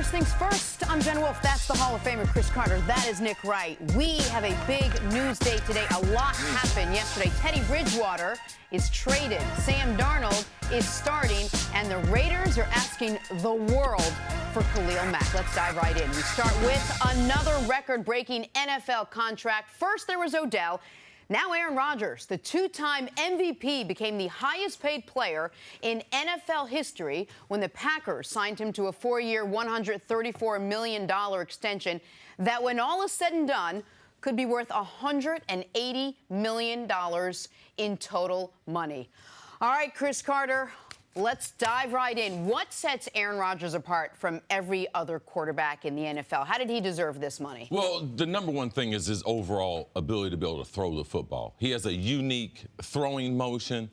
First things first, I'm Jenna Wolfe. That's the Hall of Famer Cris Carter. That is Nick Wright. We have a big news day today. A lot happened yesterday. Teddy Bridgewater is traded. Sam Darnold is starting. And the Raiders are asking the world for Khalil Mack. Let's dive right in. We start with another record-breaking NFL contract. First, there was Odell. Now Aaron Rodgers, the two-time MVP, became the highest-paid player in NFL history when the Packers signed him to a 4-year, $134 million extension that, when all is said and done, could be worth $180 million in total money. All right, Cris Carter, let's dive right in. What sets Aaron Rodgers apart from every other quarterback in the NFL? How did he deserve this money? Well, the number one thing is his overall ability to be able to throw the football. He has a unique throwing motion.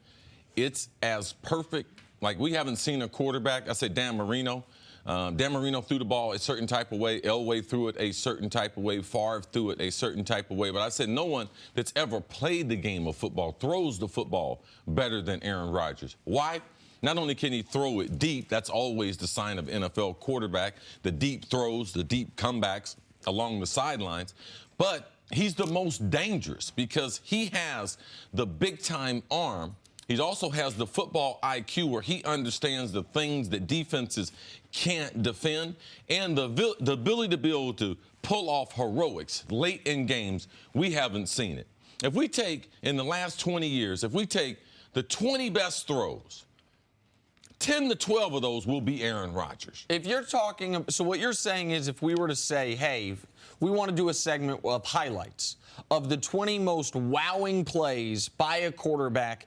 It's as perfect. Like, we haven't seen a quarterback. I said Dan Marino. Dan Marino threw the ball a certain type of way. Elway threw it a certain type of way. Favre threw it a certain type of way. But I said no one that's ever played the game of football throws the football better than Aaron Rodgers. Why? Not only can he throw it deep, that's always the sign of NFL quarterback, the deep throws, the deep comebacks along the sidelines, but he's the most dangerous because he has the big-time arm. He also has the football IQ where he understands the things that defenses can't defend and the ability to be able to pull off heroics late in games. We haven't seen it. If we take, in the last 20 years, if we take the 20 best throws, 10 to 12 of those will be Aaron Rodgers. If you're talking, so what you're saying is if we were to say, hey, we want to do a segment of highlights of the 20 most wowing plays by a quarterback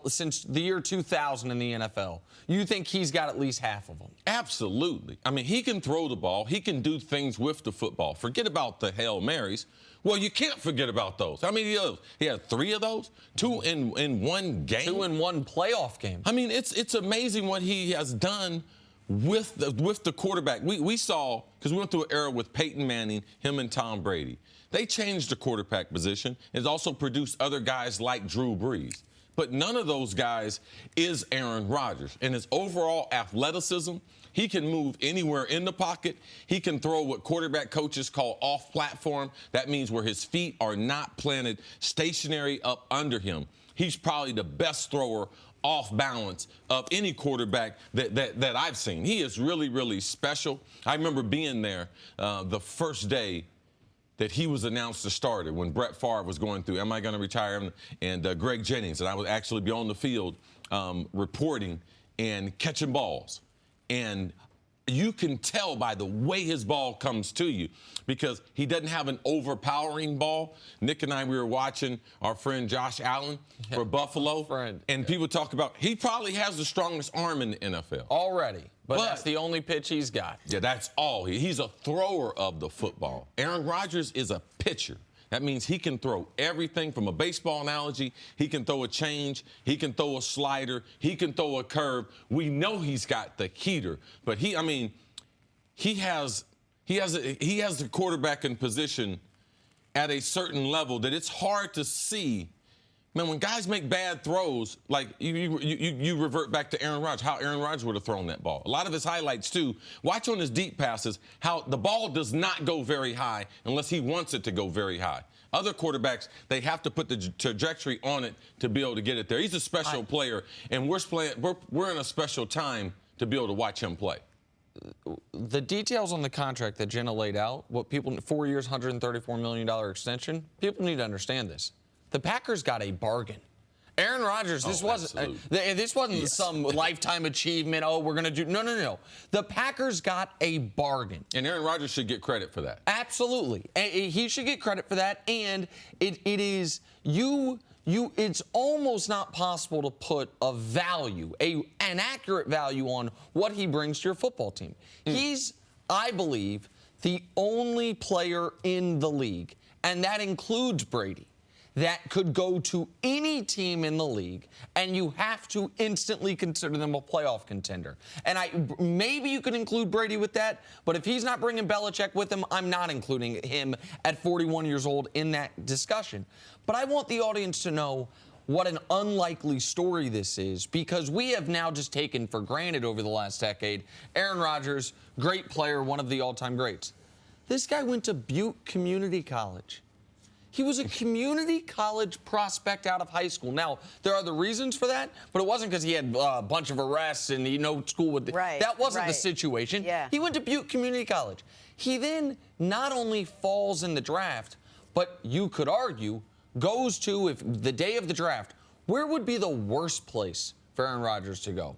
since the year 2000 in the NFL, you think he's got at least half of them? Absolutely. I mean, he can throw the ball. He can do things with the football. Forget about the Hail Marys. Well, you can't forget about those. How many of those? He had 3 of those? 2 in one game? 2 in one playoff game. I mean, it's amazing what he has done with the quarterback. We saw, because we went through an era with Peyton Manning, him and Tom Brady. They changed the quarterback position. It's also produced other guys like Drew Brees. But none of those guys is Aaron Rodgers. And his overall athleticism, he can move anywhere in the pocket. He can throw what quarterback coaches call off-platform. That means where his feet are not planted stationary up under him. He's probably the best thrower off balance of any quarterback that I've seen. He is really, really special. I remember being there the first day that he was announced the starter when Brett Favre was going through, am I going to retire him? And Greg Jennings, and I would actually be on the field reporting and catching balls. And you can tell by the way his ball comes to you because he doesn't have an overpowering ball. Nick and I, we were watching our friend Josh Allen for Buffalo. And people talk about he probably has the strongest arm in the NFL. Already. But that's the only pitch he's got. Yeah, that's all. He's a thrower of the football. Aaron Rodgers is a pitcher. That means he can throw everything from a baseball analogy. He can throw a change. He can throw a slider. He can throw a curve. We know he's got the heater, but he has the quarterback in position at a certain level that it's hard to see. Man, when guys make bad throws, like you revert back to Aaron Rodgers, how Aaron Rodgers would have thrown that ball. A lot of his highlights, too, watch on his deep passes how the ball does not go very high unless he wants it to go very high. Other quarterbacks, they have to put the trajectory on it to be able to get it there. He's a special player, and we're in a special time to be able to watch him play. The details on the contract that Jenna laid out, 4 years, $134 million extension, people need to understand this. The Packers got a bargain. Aaron Rodgers, this wasn't some lifetime achievement. Oh, we're going to do. No. The Packers got a bargain. And Aaron Rodgers should get credit for that. Absolutely. He should get credit for that. And it's almost not possible to put a value, an accurate value on what he brings to your football team. He's, I believe, the only player in the league, and that includes Brady, that could go to any team in the league, and you have to instantly consider them a playoff contender. And maybe you could include Brady with that, but if he's not bringing Belichick with him, I'm not including him at 41 years old in that discussion. But I want the audience to know what an unlikely story this is, because we have now just taken for granted over the last decade, Aaron Rodgers, great player, one of the all-time greats. This guy went to Butte Community College. He was a community college prospect out of high school. Now, there are other reasons for that, but it wasn't because he had a bunch of arrests and school would. Right, that wasn't the right. situation. Yeah. He went to Butte Community College. He then not only falls in the draft, but you could argue goes to, if the day of the draft, where would be the worst place for Aaron Rodgers to go?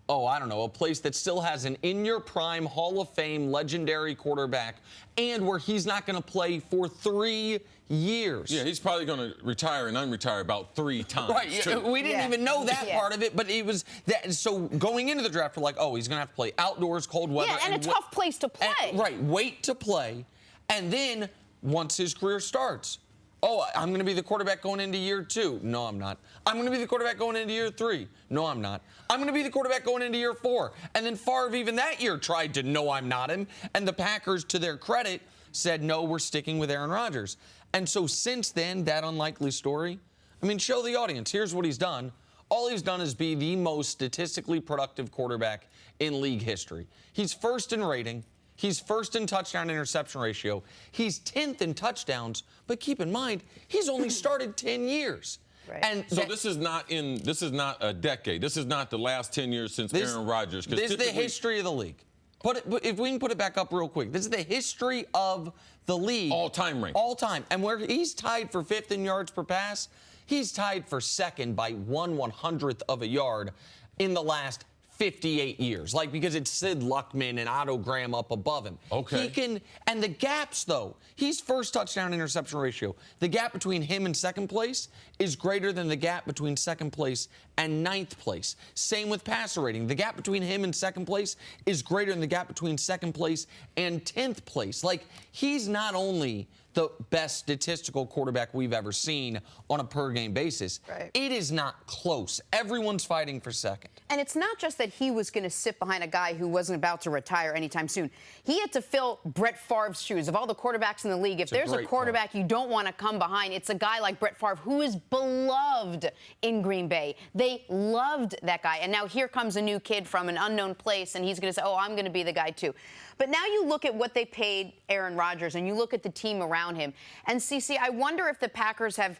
Oh, I don't know, a place that still has an in-your-prime Hall of Fame legendary quarterback and where he's not going to play for 3 years. Yeah, he's probably going to retire and unretire about 3 times. Right, too. we didn't even know that Yeah. part of it, but it was that. So going into the draft, we're like, oh, he's going to have to play outdoors, cold weather. Yeah, and a tough place to play. Right, wait to play. And then once his career starts, oh, I'm going to be the quarterback going into year 2. No, I'm not. I'm going to be the quarterback going into year 3. No, I'm not. I'm going to be the quarterback going into year 4. And then Favre even that year tried to no, I'm not him. And the Packers, to their credit, said, no, we're sticking with Aaron Rodgers. And so since then, that unlikely story, I mean, show the audience. Here's what he's done. All he's done is be the most statistically productive quarterback in league history. He's first in rating. He's first in touchdown-interception ratio. He's 10th in touchdowns. But keep in mind, he's only started 10 years. Right. And So this is not a decade. This is not the last 10 years since Aaron Rodgers. This is the history of the league. But if we can put it back up real quick, this is the history of the league. All-time rank. All time. And where he's tied for 5th in yards per pass, he's tied for 2nd by 1/100th of a yard in the last 58 years. Like, because it's Sid Luckman and Otto Graham up above him. Okay. He can, and the gaps, though, he's first touchdown interception ratio. The gap between him and second place is greater than the gap between second place and 9th place. Same with passer rating. The gap between him and second place is greater than the gap between second place and 10th place. Like, he's not only the best statistical quarterback we've ever seen on a per-game basis. Right. It is not close. Everyone's fighting for second. And it's not just that he was going to sit behind a guy who wasn't about to retire anytime soon. He had to fill Brett Favre's shoes. Of all the quarterbacks in the league, if there's a quarterback you don't want to come behind, it's a guy like Brett Favre, who is beloved in Green Bay. They loved that guy. And now here comes a new kid from an unknown place, and he's going to say, oh, I'm going to be the guy too. But now you look at what they paid Aaron Rodgers, and you look at the team around him. And, CC, I wonder if the Packers have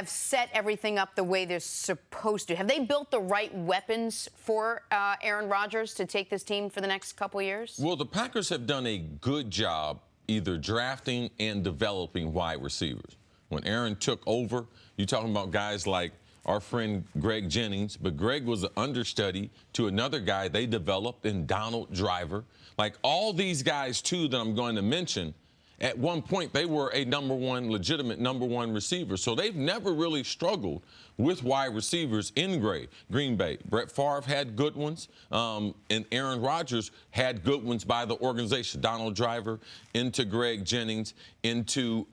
set everything up the way they're supposed to. Have they built the right weapons for Aaron Rodgers to take this team for the next couple years? Well, the Packers have done a good job either drafting and developing wide receivers. When Aaron took over, you're talking about guys like our friend Greg Jennings, but Greg was an understudy to another guy they developed in Darnold Driver. Like all these guys, too, that I'm going to mention, at one point they were a legitimate number one receiver. So they've never really struggled with wide receivers in Green Bay. Brett Favre had good ones, and Aaron Rodgers had good ones by the organization. Darnold Driver, into Greg Jennings, into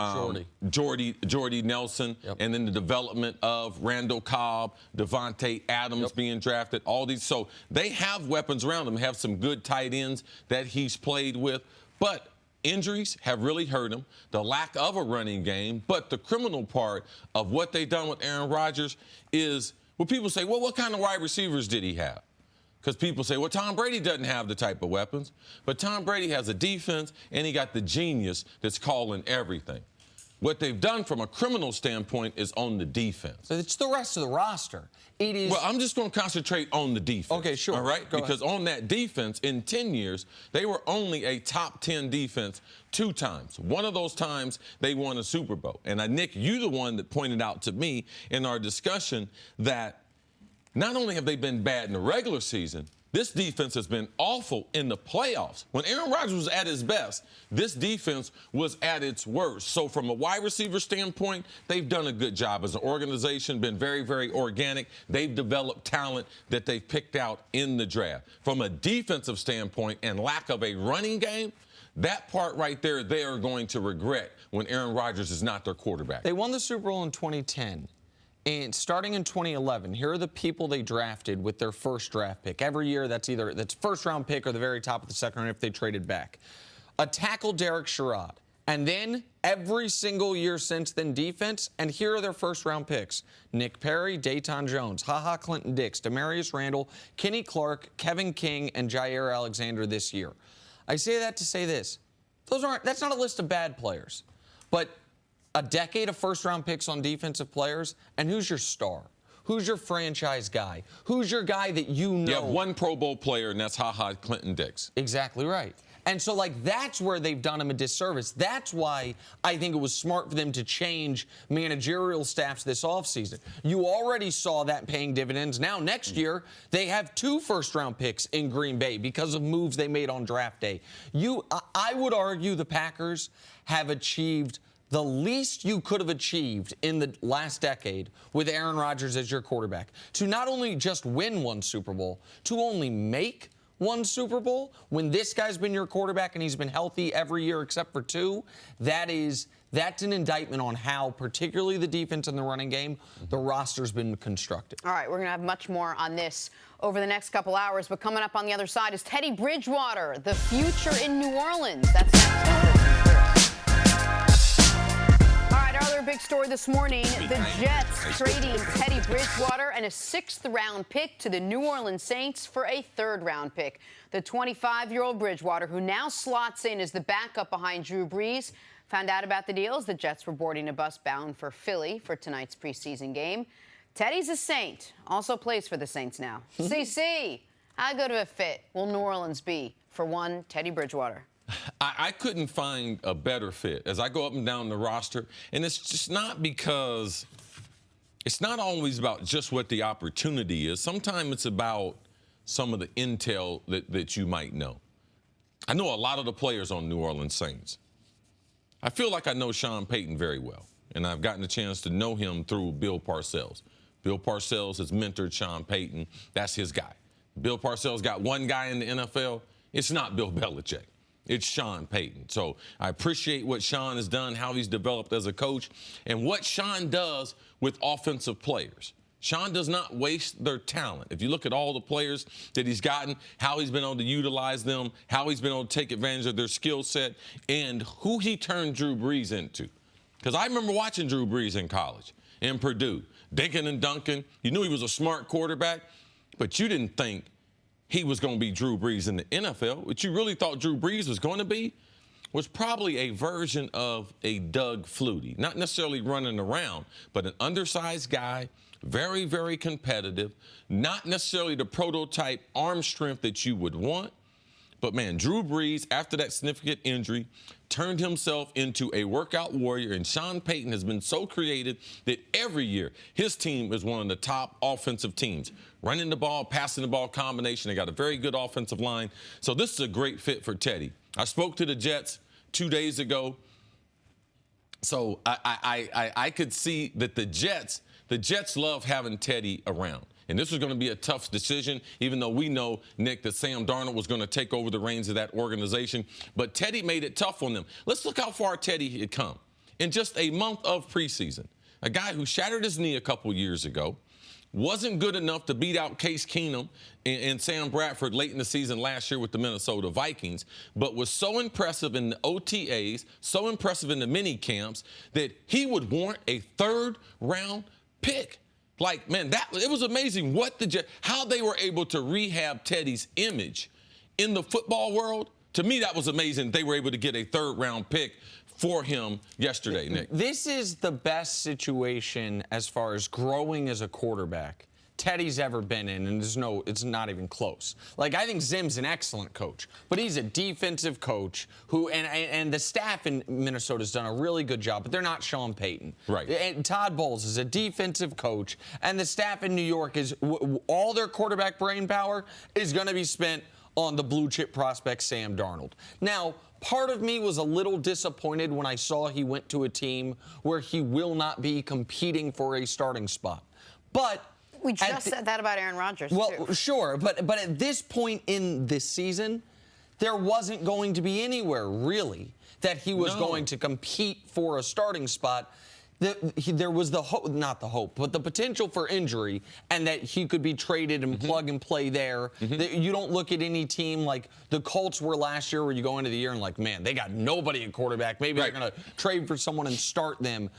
Jordy Nelson, and then the development of Randall Cobb, Devontae Adams being drafted, all these. So they have weapons around them, have some good tight ends that he's played with. But injuries have really hurt him, the lack of a running game. But the criminal part of what they've done with Aaron Rodgers is, well, people say, well, what kind of wide receivers did he have? Because people say, well, Tom Brady doesn't have the type of weapons. But Tom Brady has a defense, and he got the genius that's calling everything. What they've done from a criminal standpoint is on the defense. So it's the rest of the roster. It is. Well, I'm just going to concentrate on the defense. Okay, sure. All right? Because on that defense, in 10 years, they were only a top 10 defense 2 times. One of those times, they won a Super Bowl. And, Nick, you the one that pointed out to me in our discussion that not only have they been bad in the regular season, this defense has been awful in the playoffs. When Aaron Rodgers was at his best, this defense was at its worst. So from a wide receiver standpoint, they've done a good job as an organization, been very, very organic. They've developed talent that they've picked out in the draft. From a defensive standpoint and lack of a running game, that part right there, they are going to regret when Aaron Rodgers is not their quarterback. They won the Super Bowl in 2010. And starting in 2011, here are the people they drafted with their first draft pick. Every year, that's first round pick or the very top of the second round if they traded back. A tackle, Derek Sherrod. And then every single year since then, defense, and here are their first-round picks. Nick Perry, Dayton Jones, HaHa Clinton-Dix, Demarius Randall, Kenny Clark, Kevin King, and Jair Alexander this year. I say that to say this. That's not a list of bad players. But a decade of first-round picks on defensive players, and who's your star? Who's your franchise guy? Who's your guy that you know? You have one Pro Bowl player, and that's HaHa Clinton-Dix. Exactly right. And so, that's where they've done him a disservice. That's why I think it was smart for them to change managerial staffs this offseason. You already saw that paying dividends. Now, next year, they have 2 first-round picks in Green Bay because of moves they made on draft day. I would argue the Packers have achieved the least you could have achieved in the last decade with Aaron Rodgers as your quarterback. To not only just win 1 Super Bowl, to only make 1 Super Bowl when this guy's been your quarterback and he's been healthy every year except for 2. That's an indictment on how, particularly the defense and the running game, the roster's been constructed. All right, we're going to have much more on this over the next couple hours, but coming up on the other side is Teddy Bridgewater, the future in New Orleans. That's next. Our other big story this morning, the Jets trading Teddy Bridgewater and a 6th-round pick to the New Orleans Saints for a 3rd-round pick. The 25-year-old Bridgewater, who now slots in as the backup behind Drew Brees, found out about the deals. The Jets were boarding a bus bound for Philly for tonight's preseason game. Teddy's a Saint, also plays for the Saints now. CC, how good of a fit will New Orleans be for one Teddy Bridgewater? I couldn't find a better fit as I go up and down the roster. And it's just not because it's not always about just what the opportunity is. Sometimes it's about some of the intel that you might know. I know a lot of the players on New Orleans Saints. I feel like I know Sean Payton very well, and I've gotten a chance to know him through Bill Parcells. Bill Parcells has mentored Sean Payton. That's his guy. Bill Parcells got one guy in the NFL. It's not Bill Belichick. It's Sean Payton. So I appreciate what Sean has done, how he's developed as a coach, and what Sean does with offensive players. Sean does not waste their talent. If you look at all the players that he's gotten, how he's been able to utilize them, how he's been able to take advantage of their skill set, and who he turned Drew Brees into. Because I remember watching Drew Brees in college, in Purdue, dinking and dunking. You knew he was a smart quarterback, but you didn't think he was going to be Drew Brees in the NFL. What you really thought Drew Brees was going to be was probably a version of a Doug Flutie. Not necessarily running around, but an undersized guy, very, very competitive, not necessarily the prototype arm strength that you would want. But, man, Drew Brees, after that significant injury, turned himself into a workout warrior, and Sean Payton has been so creative that every year his team is one of the top offensive teams. Running the ball, passing the ball combination. They got a very good offensive line. So this is a great fit for Teddy. I spoke to the Jets 2 days ago. So I could see that the Jets love having Teddy around. And this was going to be a tough decision, even though we know, Nick, that Sam Darnold was going to take over the reins of that organization. But Teddy made it tough on them. Let's look how far Teddy had come in just a month of preseason. A guy who shattered his knee a couple years ago, wasn't good enough to beat out Case Keenum and Sam Bradford late in the season last year with the Minnesota Vikings, but was so impressive in the OTAs, so impressive in the mini camps that he would warrant a 3rd-round pick. Like, man, it was amazing how they were able to rehab Teddy's image in the football world. To me, that was amazing. They were able to get a 3rd-round pick for him yesterday, Nick. This is the best situation as far as growing as a quarterback Teddy's ever been in, and it's not even close. Like, I think Zim's an excellent coach, but he's a defensive coach who, and the staff in Minnesota's done a really good job, but they're not Sean Payton. Right. And Todd Bowles is a defensive coach, and the staff in New York is, all their quarterback brain power is going to be spent on the blue chip prospect Sam Darnold. Now, part of me was a little disappointed when I saw he went to a team where he will not be competing for a starting spot. But we just said that about Aaron Rodgers, well, too. Sure, but at this point in this season, there wasn't going to be anywhere, really, that he was going to compete for a starting spot. there was the hope, not the hope, but the potential for injury, and that he could be traded and plug and play there. You don't look at any team like the Colts were last year, where you go into the year and like, man, they got nobody at quarterback. Maybe they're going to trade for someone and start them.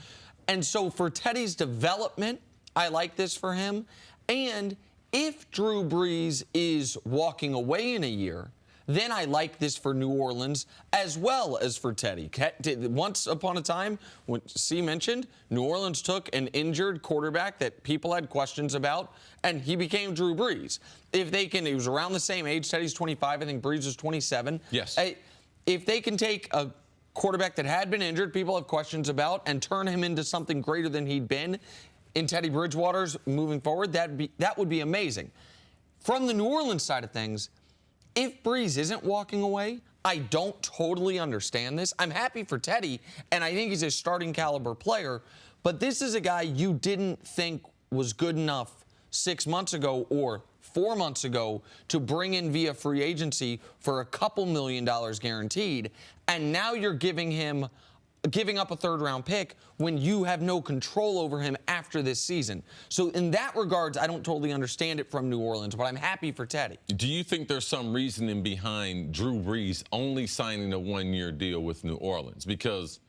And so for Teddy's development, I like this for him. And if Drew Brees is walking away in a year, then I like this for New Orleans as well as for Teddy. Once upon a time, when C mentioned, New Orleans took an injured quarterback that people had questions about, and he became Drew Brees. If they can, he was around the same age. Teddy's 25. I think Brees was 27. Yes. If they can take a quarterback that had been injured, people have questions about, and turn him into something greater than he'd been in Teddy Bridgewater's moving forward, that would be amazing. From the New Orleans side of things, if Brees isn't walking away, I don't totally understand this. I'm happy for Teddy, and I think he's a starting caliber player, but this is a guy you didn't think was good enough 6 months ago or 4 months ago to bring in via free agency for a couple $1 million guaranteed, and now you're giving up a third-round pick when you have no control over him after this season. So in that regards, I don't totally understand it from New Orleans, but I'm happy for Teddy. Do you think there's some reasoning behind Drew Brees only signing a one-year deal with New Orleans? Because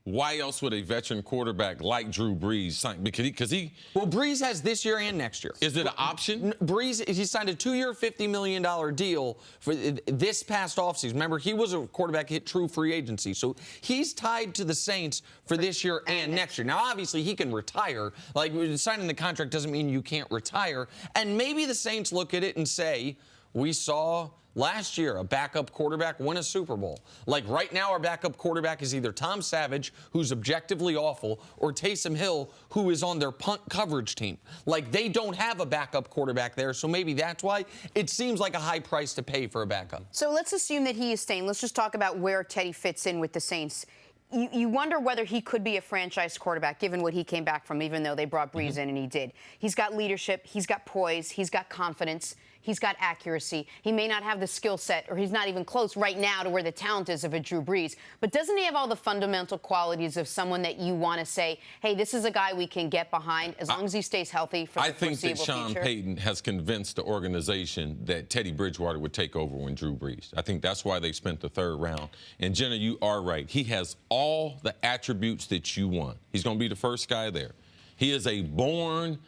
why else would a veteran quarterback like Drew Brees sign? Because he Well, Brees has this year and next year. Is it an option? Brees, he signed a 2-year, $50 million deal for this past offseason. Remember, he was a quarterback hit true free agency. So he's tied to the Saints for this year and next year. Now, obviously, he can retire. Like, signing the contract doesn't mean you can't retire. And maybe the Saints look at it and say, we saw last year a backup quarterback win a Super Bowl. Like right now, our backup quarterback is either Tom Savage, who's objectively awful, or Taysom Hill, who is on their punt coverage team. Like they don't have a backup quarterback there, so maybe that's why it seems like a high price to pay for a backup. So let's assume that he is staying. Let's just talk about where Teddy fits in with the Saints. You wonder whether he could be a franchise quarterback, given what he came back from, even though they brought Brees in, and he did. He's got leadership. He's got poise. He's got confidence. He's got accuracy. He may not have the skill set, or he's not even close right now to where the talent is of a Drew Brees. But doesn't he have all the fundamental qualities of someone that you want to say, hey, this is a guy we can get behind as long as he stays healthy for the foreseeable future? I think that Sean Payton has convinced the organization that Teddy Bridgewater would take over when Drew Brees. I think that's why they spent the third round. And, Jenna, you are right. He has all the attributes that you want. He's going to be the first guy there. He is a born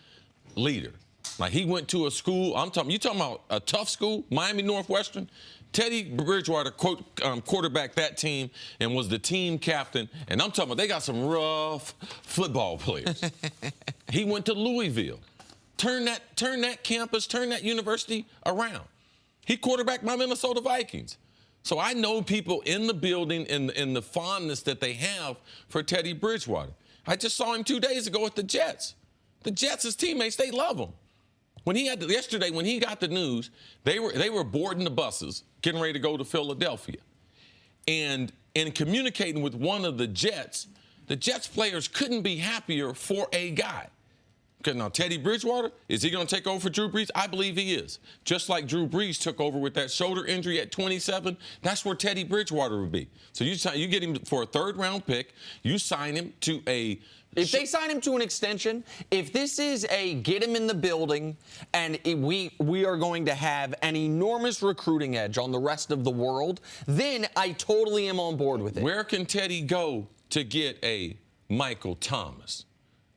leader. Like, he went to a school, you talking about a tough school, Miami Northwestern? Teddy Bridgewater quarterbacked that team and was the team captain. And I'm talking about they got some rough football players. He went to Louisville. Turn that campus, turn that university around. He quarterbacked my Minnesota Vikings. So I know people in the building and the fondness that they have for Teddy Bridgewater. I just saw him 2 days ago at the Jets. The Jets, his teammates, they love him. Yesterday, when he got the news, they were boarding the buses, getting ready to go to Philadelphia. And in communicating with one of the Jets players couldn't be happier for a guy. Because now Teddy Bridgewater, is he going to take over for Drew Brees? I believe he is. Just like Drew Brees took over with that shoulder injury at 27, that's where Teddy Bridgewater would be. So you get him for a third-round pick. You sign him to a... If they sign him to an extension, if this is a get him in the building and we are going to have an enormous recruiting edge on the rest of the world, then I totally am on board with it. Where can Teddy go to get a Michael Thomas,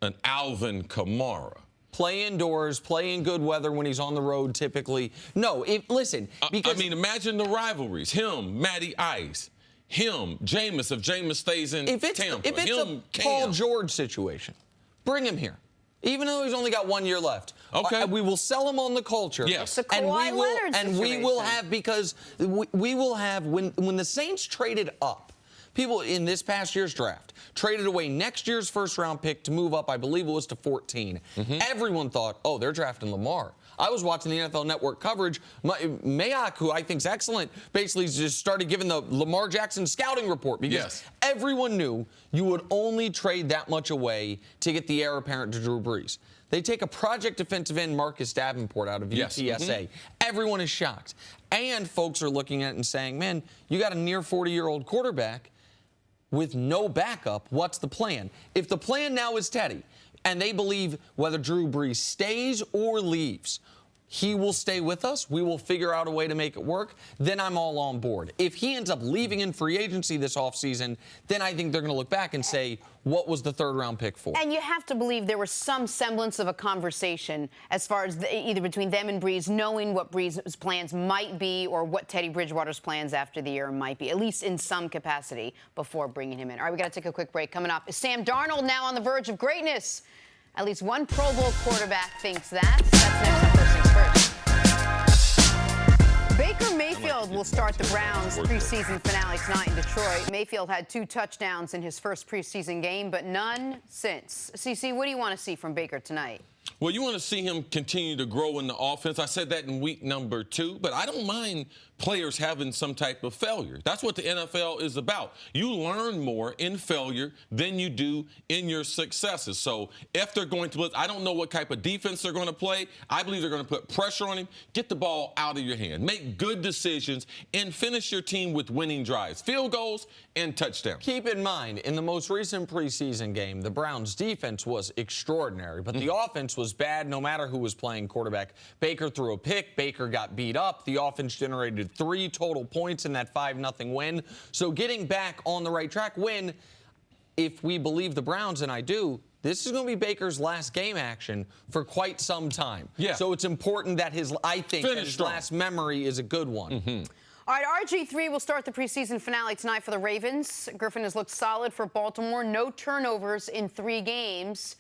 an Alvin Kamara? Play indoors, play in good weather when he's on the road typically. No, listen. Because imagine the rivalries. Him, Matty Ice. Him, Jameis, if Jameis stays in Tampa. If it's a Paul George situation, bring him here. Even though he's only got 1 year left. Okay. We will sell him on the culture. Yes. It's a Kawhi Leonard situation. We will have, because we will have, when the Saints traded up, people in this past year's draft traded away next year's first-round pick to move up, I believe it was to 14. Everyone thought, oh, they're drafting Lamar. I was watching the NFL Network coverage. Mayock, who I think is excellent, basically just started giving the Lamar Jackson scouting report because everyone knew you would only trade that much away to get the heir apparent to Drew Brees. They take a project defensive end, Marcus Davenport, out of UTSA. Everyone is shocked. And folks are looking at it and saying, man, you got a near 40-year-old quarterback. with no backup, what's the plan? If the plan now is Teddy, and they believe whether Drew Brees stays or leaves, he will stay with us, we will figure out a way to make it work, then I'm all on board. If he ends up leaving in free agency this offseason, then I think they're going to look back and say, what was the third-round pick for? And you have to believe there was some semblance of a conversation as far as either between them and Brees, knowing what Brees' plans might be or what Teddy Bridgewater's plans after the year might be, at least in some capacity, before bringing him in. All right, we got to take a quick break. Coming up, is Sam Darnold now on the verge of greatness? At least one Pro Bowl quarterback thinks that. That's next on First Things First. Baker Mayfield will start the Browns' preseason finale tonight in Detroit. Mayfield had 2 touchdowns in his first preseason game, but none since. CC, what do you want to see from Baker tonight? Well, you want to see him continue to grow in the offense. I said that in week number 2, but I don't mind players having some type of failure. That's what the NFL is about. You learn more in failure than you do in your successes. So if they're going to blitz, I don't know what type of defense they're going to play. I believe they're going to put pressure on him, get the ball out of your hand, make good decisions, and finish your team with winning drives, field goals, and touchdowns. Keep in mind, in the most recent preseason game, the Browns' defense was extraordinary, but the offense was bad no matter who was playing quarterback. Baker threw a pick. Baker got beat up. The offense generated 3 total points in that 5-0 win. So getting back on the right track, when, if we believe the Browns, and I do, this is going to be Baker's last game action for quite some time. Yeah. So it's important that his last memory is a good one. All right, RG3 will start the preseason finale tonight for the Ravens. Griffin has looked solid for Baltimore. No turnovers in 3 games.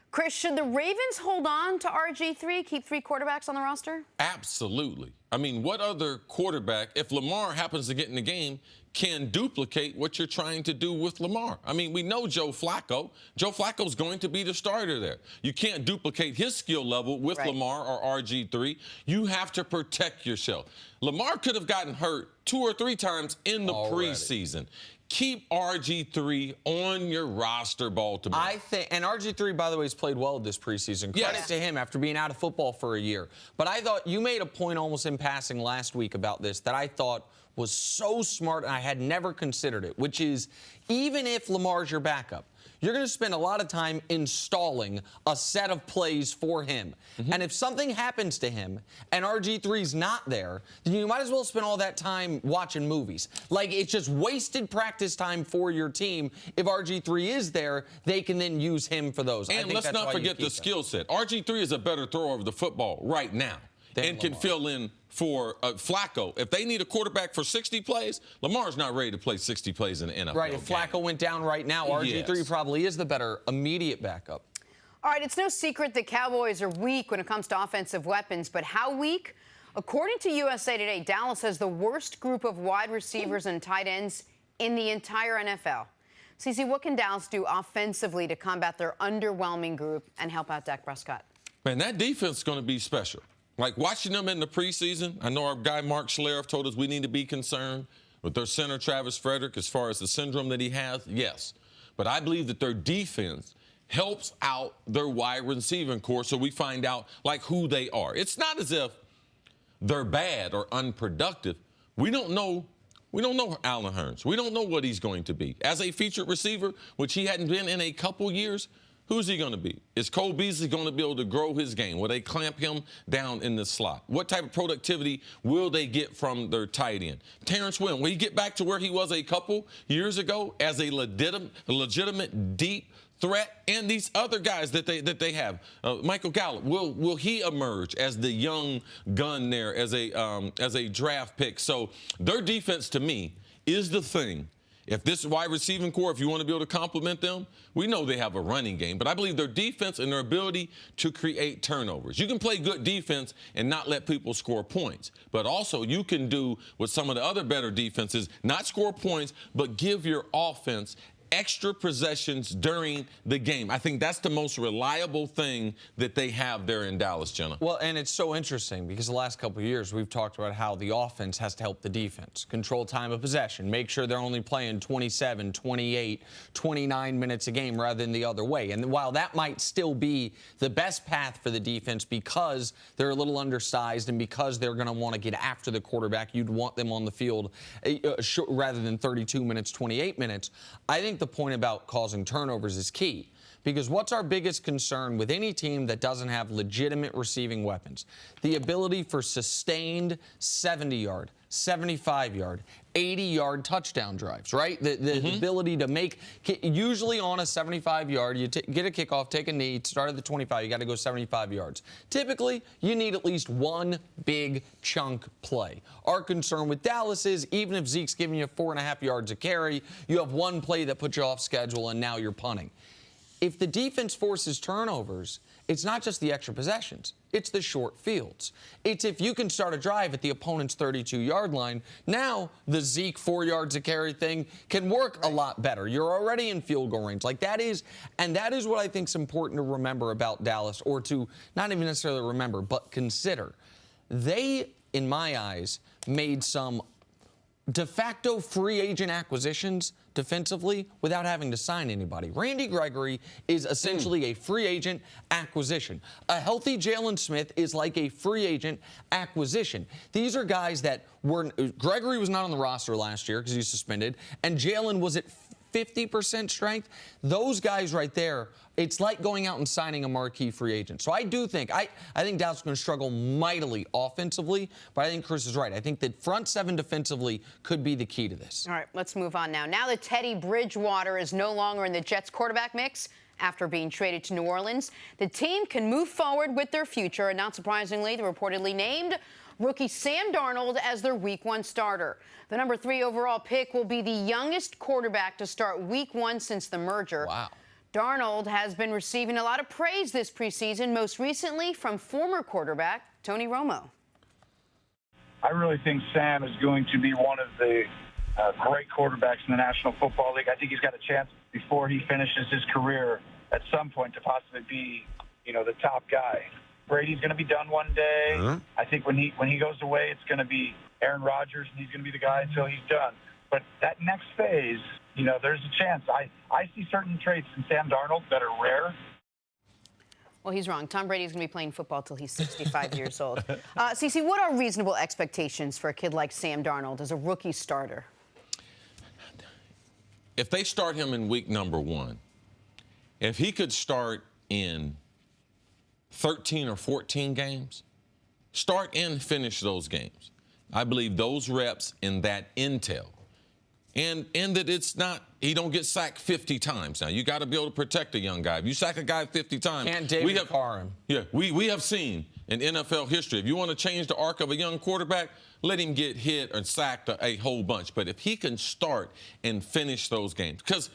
Chris, should the Ravens hold on to RG3, keep 3 quarterbacks on the roster? Absolutely. I mean, what other quarterback, if Lamar happens to get in the game, can duplicate what you're trying to do with Lamar? I mean, we know Joe Flacco. Joe Flacco's going to be the starter there. You can't duplicate his skill level with Lamar or RG3. You have to protect yourself. Lamar could have gotten hurt 2 or 3 times in the preseason. Keep RG3 on your roster, Baltimore. I think, and RG3, by the way, has played well this preseason. Credit to him after being out of football for a year. But I thought you made a point almost in passing last week about this that I thought was so smart, and I had never considered it, which is even if Lamar's your backup, you're going to spend a lot of time installing a set of plays for him. And if something happens to him and RG3's not there, then you might as well spend all that time watching movies. Like, it's just wasted practice time for your team. If RG3 is there, they can then use him for those. And let's not forget the skill set. RG3 is a better thrower of the football right now and can fill in for Flacco. If they need a quarterback for 60 plays, Lamar's not ready to play 60 plays in the NFL. Right, if Flacco went down right now, RG3 probably is the better immediate backup. All right, it's no secret the Cowboys are weak when it comes to offensive weapons, but how weak? According to USA Today, Dallas has the worst group of wide receivers and tight ends in the entire NFL. CeCe, what can Dallas do offensively to combat their underwhelming group and help out Dak Prescott? Man, that defense is going to be special. Like, watching them in the preseason, I know our guy Mark Schlereth told us we need to be concerned with their center, Travis Frederick, as far as the syndrome that he has. Yes. But I believe that their defense helps out their wide receiving core so we find out, like, who they are. It's not as if they're bad or unproductive. We don't know Allen Hurns. We don't know what he's going to be. As a featured receiver, which he hadn't been in a couple years, who's he going to be? Is Cole Beasley going to be able to grow his game? Will they clamp him down in the slot? What type of productivity will they get from their tight end? Terrence Williams, will he get back to where he was a couple years ago as a legitimate deep threat? And these other guys that they have, Michael Gallup, will he emerge as the young gun there as a draft pick? So their defense, to me, is the thing. If this wide receiving core, if you want to be able to complement them, we know they have a running game. But I believe their defense and their ability to create turnovers. You can play good defense and not let people score points. But also you can do what some of the other better defenses, not score points, but give your offense extra possessions during the game. I think that's the most reliable thing that they have there in Dallas, Jenna. Well, and it's so interesting because the last couple of years we've talked about how the offense has to help the defense. Control time of possession. Make sure they're only playing 27, 28, 29 minutes a game rather than the other way. And while that might still be the best path for the defense because they're a little undersized and because they're going to want to get after the quarterback, you'd want them on the field rather than 32 minutes, 28 minutes. I think the point about causing turnovers is key. Because what's our biggest concern with any team that doesn't have legitimate receiving weapons? The ability for sustained 70-yard, 75-yard, 80-yard touchdown drives, right? The ability to make, usually on a 75-yard, you get a kickoff, take a knee, start at the 25, you got to go 75 yards. Typically, you need at least one big chunk play. Our concern with Dallas is even if Zeke's giving you 4.5 yards a carry, you have one play that puts you off schedule and now you're punting. If the defense forces turnovers, it's not just the extra possessions. It's the short fields. It's if you can start a drive at the opponent's 32-yard line, now the Zeke 4 yards a carry thing can work a lot better. You're already in field goal range. Like that is what I think is important to remember about Dallas, or to not even necessarily remember, but consider. They, in my eyes, made some de facto free agent acquisitions defensively without having to sign anybody. Randy Gregory is essentially a free agent acquisition. A healthy Jalen Smith is like a free agent acquisition. These are guys that were, Gregory was not on the roster last year because he's suspended, and Jalen was at 50% strength. Those guys right there, it's like going out and signing a marquee free agent. So I do think, I think Dallas is going to struggle mightily offensively, but I think Cris is right. I think that front seven defensively could be the key to this. All right, let's move on now. Now that Teddy Bridgewater is no longer in the Jets quarterback mix after being traded to New Orleans, the team can move forward with their future, and not surprisingly, they reportedly named rookie Sam Darnold as their Week 1 starter. The number 3 overall pick will be the youngest quarterback to start Week 1 since the merger. Wow. Darnold has been receiving a lot of praise this preseason, most recently from former quarterback Tony Romo. I really think Sam is going to be one of the great quarterbacks in the National Football League. I think he's got a chance before he finishes his career at some point to possibly be, the top guy. Brady's going to be done one day. I think when he goes away, it's going to be Aaron Rodgers, and he's going to be the guy until he's done. But that next phase, there's a chance. I see certain traits in Sam Darnold that are rare. Well, he's wrong. Tom Brady's going to be playing football till he's 65 years old. Cece, what are reasonable expectations for a kid like Sam Darnold as a rookie starter? If they start him in week number 1, if he could start in 13 or 14 games, start and finish those games. I believe those reps and that intel. And that it's not, he don't get sacked 50 times. Now, you got to be able to protect a young guy. If you sack a guy 50 times. Can't David Carr him. Yeah, we have seen in NFL history, if you want to change the arc of a young quarterback, let him get hit or sacked a whole bunch. But if he can start and finish those games, because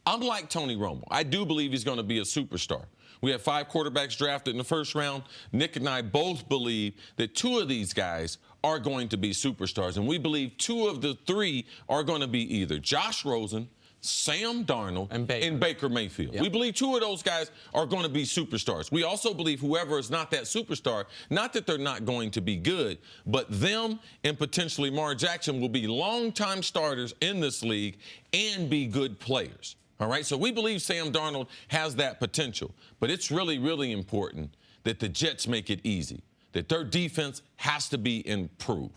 unlike Tony Romo, I do believe he's going to be a superstar. We have 5 quarterbacks drafted in the first round. Nick and I both believe that 2 of these guys are going to be superstars. And we believe 2 of the 3 are going to be either Josh Rosen, Sam Darnold, and Baker Mayfield. Yep. We believe 2 of those guys are going to be superstars. We also believe whoever is not that superstar, not that they're not going to be good, but them and potentially Lamar Jackson will be longtime starters in this league and be good players. All right, so we believe Sam Darnold has that potential. But it's really, really important that the Jets make it easy, that their defense has to be improved.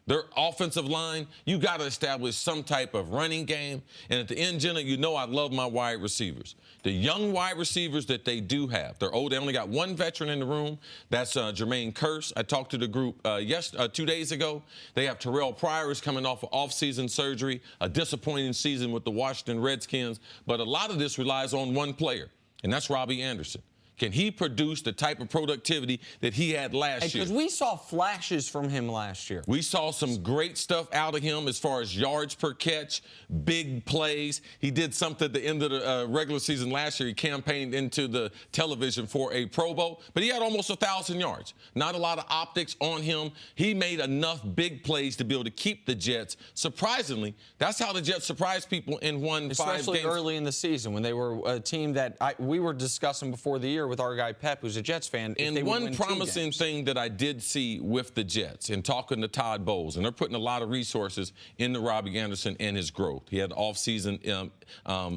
Their offensive line, you got to establish some type of running game. And at the end, Jenna, I love my wide receivers. The young wide receivers that they do have, they're old. They only got 1 veteran in the room. That's Jermaine Kearse. I talked to the group 2 days ago. They have Terrell Pryor is coming off of off-season surgery, a disappointing season with the Washington Redskins. But a lot of this relies on one player, and that's Robbie Anderson. Can he produce the type of productivity that he had last year? Because we saw flashes from him last year. We saw some great stuff out of him as far as yards per catch, big plays. He did something at the end of the regular season last year. He campaigned into the television for a Pro Bowl, but he had almost 1,000 yards. Not a lot of optics on him. He made enough big plays to be able to keep the Jets. Surprisingly, that's how the Jets surprised people and won 5 games. Especially early in the season when they were a team that we were discussing before the year with our guy Pep, who's a Jets fan. And one promising thing that I did see with the Jets, and talking to Todd Bowles, and they're putting a lot of resources into Robbie Anderson and his growth. He had an off-season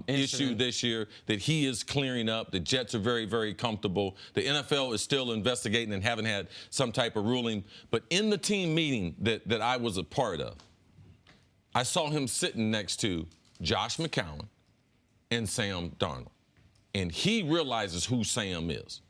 issue this year that he is clearing up. The Jets are very, very comfortable. The NFL is still investigating and haven't had some type of ruling. But in the team meeting that I was a part of, I saw him sitting next to Josh McCown and Sam Darnold. And he realizes who Sam is.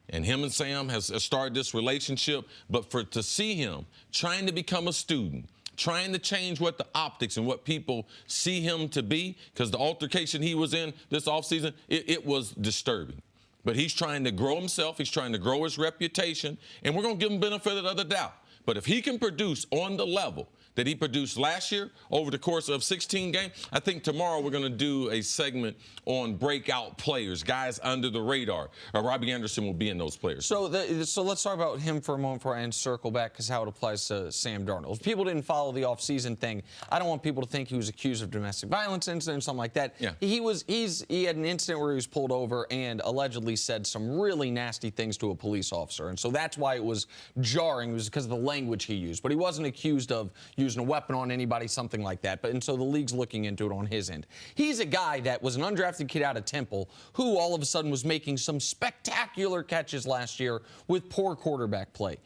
And him and Sam has started this relationship. But to see him trying to become a student, trying to change what the optics and what people see him to be, because the altercation he was in this offseason, it was disturbing. But he's trying to grow himself. He's trying to grow his reputation. And we're going to give him benefit of the doubt. But if he can produce on the level that he produced last year over the course of 16 games, I think tomorrow we're going to do a segment on breakout players, guys under the radar. Robbie Anderson will be in those players. So let's talk about him for a moment before I circle back, because how it applies to Sam Darnold. If people didn't follow the offseason thing, I don't want people to think he was accused of domestic violence incident or something like that. Yeah. He had an incident where he was pulled over and allegedly said some really nasty things to a police officer. And so that's why it was jarring. It was because of the language he used. But he wasn't accused of using a weapon on anybody, something like that. And so the league's looking into it on his end. He's a guy that was an undrafted kid out of Temple who all of a sudden was making some spectacular catches last year with poor quarterback play.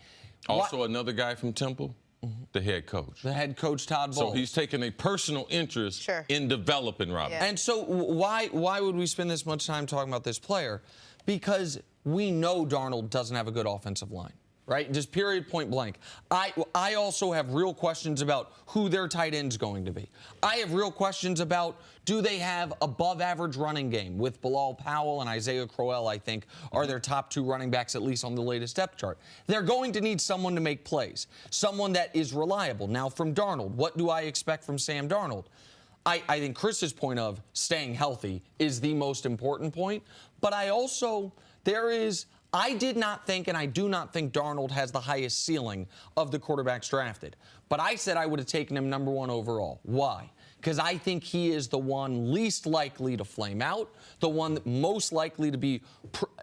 Also another guy from Temple, the head coach. The head coach, Todd Bowles. So he's taken a personal interest in developing Robbie. Yeah. And so why would we spend this much time talking about this player? Because we know Darnold doesn't have a good offensive line. Right? Just period, point blank. I also have real questions about who their tight end's going to be. I have real questions about, do they have above-average running game with Bilal Powell and Isaiah Crowell, I think, are their top 2 running backs, at least on the latest depth chart. They're going to need someone to make plays, someone that is reliable. Now, from Darnold, what do I expect from Sam Darnold? I think Chris's point of staying healthy is the most important point, but I did not think, and I do not think Darnold has the highest ceiling of the quarterbacks drafted. But I said I would have taken him number 1 overall. Why? Because I think he is the one least likely to flame out, the one most likely to be,